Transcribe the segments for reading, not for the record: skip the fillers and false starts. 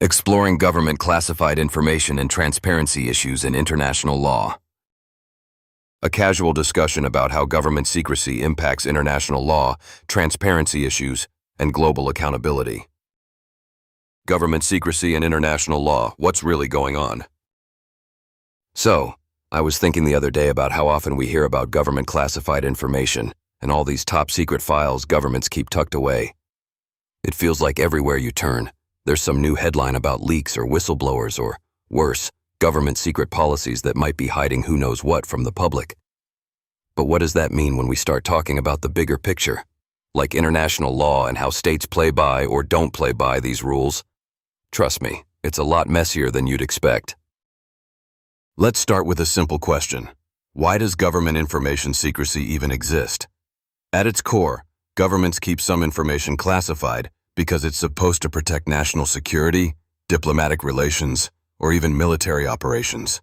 Exploring government classified information and transparency issues in international law. A casual discussion about how government secrecy impacts international law, transparency issues, and global accountability. Government secrecy and international law, what's really going on? So, I was thinking the other day about how often we hear about government classified information and all these top secret files governments keep tucked away. It feels like everywhere you turn, there's some new headline about leaks or whistleblowers or, worse, government secret policies that might be hiding who knows what from the public. But what does that mean when we start talking about the bigger picture? Like international law and how states play by or don't play by these rules? Trust me, it's a lot messier than you'd expect. Let's start with a simple question. Why does government information secrecy even exist? At its core, governments keep some information classified because it's supposed to protect national security, diplomatic relations, or even military operations.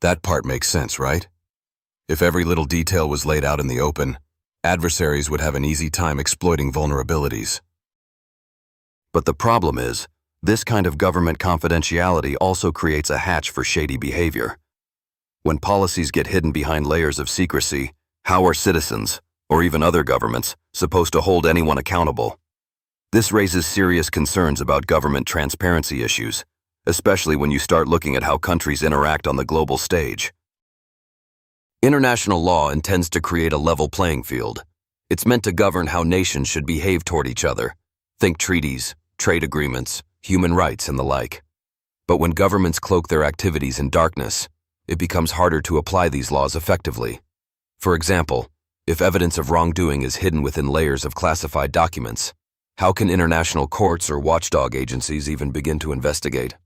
That part makes sense, right? If every little detail was laid out in the open, adversaries would have an easy time exploiting vulnerabilities. But the problem is, this kind of government confidentiality also creates a hatch for shady behavior. When policies get hidden behind layers of secrecy, how are citizens, or even other governments, supposed to hold anyone accountable? This raises serious concerns about government transparency issues, especially when you start looking at how countries interact on the global stage. International law intends to create a level playing field. It's meant to govern how nations should behave toward each other. Think treaties, trade agreements, human rights, and the like. But when governments cloak their activities in darkness, it becomes harder to apply these laws effectively. For example, if evidence of wrongdoing is hidden within layers of classified documents, how can international courts or watchdog agencies even begin to investigate?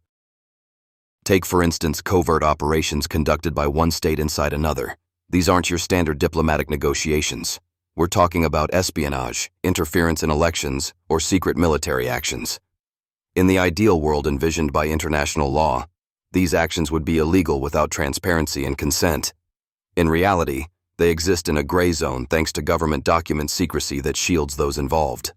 Take, for instance, covert operations conducted by one state inside another. These aren't your standard diplomatic negotiations. We're talking about espionage, interference in elections, or secret military actions. In the ideal world envisioned by international law, these actions would be illegal without transparency and consent. In reality, they exist in a gray zone thanks to government document secrecy that shields those involved.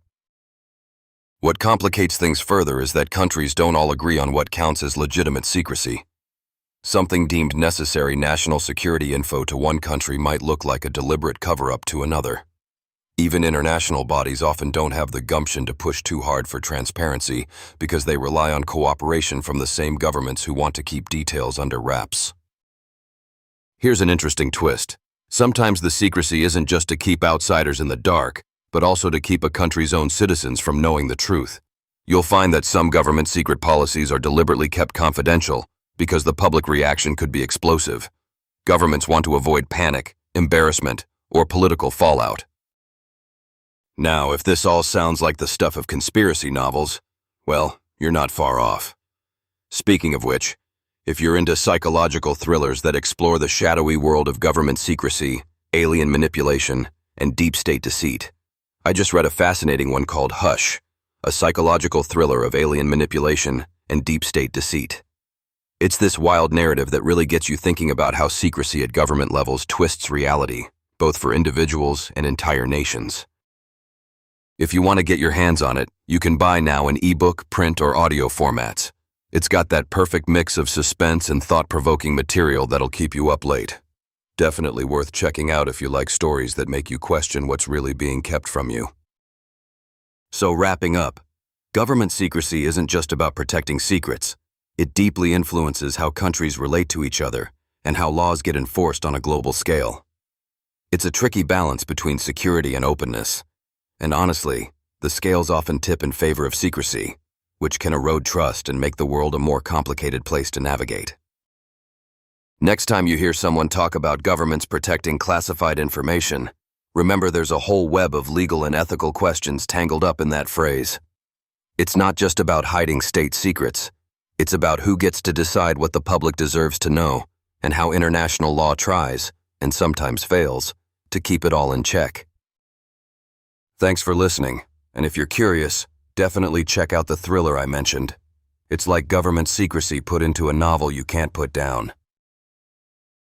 What complicates things further is that countries don't all agree on what counts as legitimate secrecy. Something deemed necessary national security info to one country might look like a deliberate cover-up to another. Even international bodies often don't have the gumption to push too hard for transparency because they rely on cooperation from the same governments who want to keep details under wraps. Here's an interesting twist. Sometimes the secrecy isn't just to keep outsiders in the dark, but also to keep a country's own citizens from knowing the truth. You'll find that some government secret policies are deliberately kept confidential because the public reaction could be explosive. Governments want to avoid panic, embarrassment, or political fallout. Now, if this all sounds like the stuff of conspiracy novels, well, you're not far off. Speaking of which, if you're into psychological thrillers that explore the shadowy world of government secrecy, alien manipulation, and deep state deceit, I just read a fascinating one called Hush, a psychological thriller of alien manipulation and deep state deceit. It's this wild narrative that really gets you thinking about how secrecy at government levels twists reality, both for individuals and entire nations. If you want to get your hands on it, you can buy now in ebook, print, or audio formats. It's got that perfect mix of suspense and thought-provoking material that'll keep you up late. Definitely worth checking out if you like stories that make you question what's really being kept from you. So wrapping up, government secrecy isn't just about protecting secrets. It deeply influences how countries relate to each other and how laws get enforced on a global scale. It's a tricky balance between security and openness. And honestly, the scales often tip in favor of secrecy, which can erode trust and make the world a more complicated place to navigate. Next time you hear someone talk about governments protecting classified information, remember there's a whole web of legal and ethical questions tangled up in that phrase. It's not just about hiding state secrets. It's about who gets to decide what the public deserves to know and how international law tries, and sometimes fails, to keep it all in check. Thanks for listening, and if you're curious, definitely check out the thriller I mentioned. It's like government secrecy put into a novel you can't put down.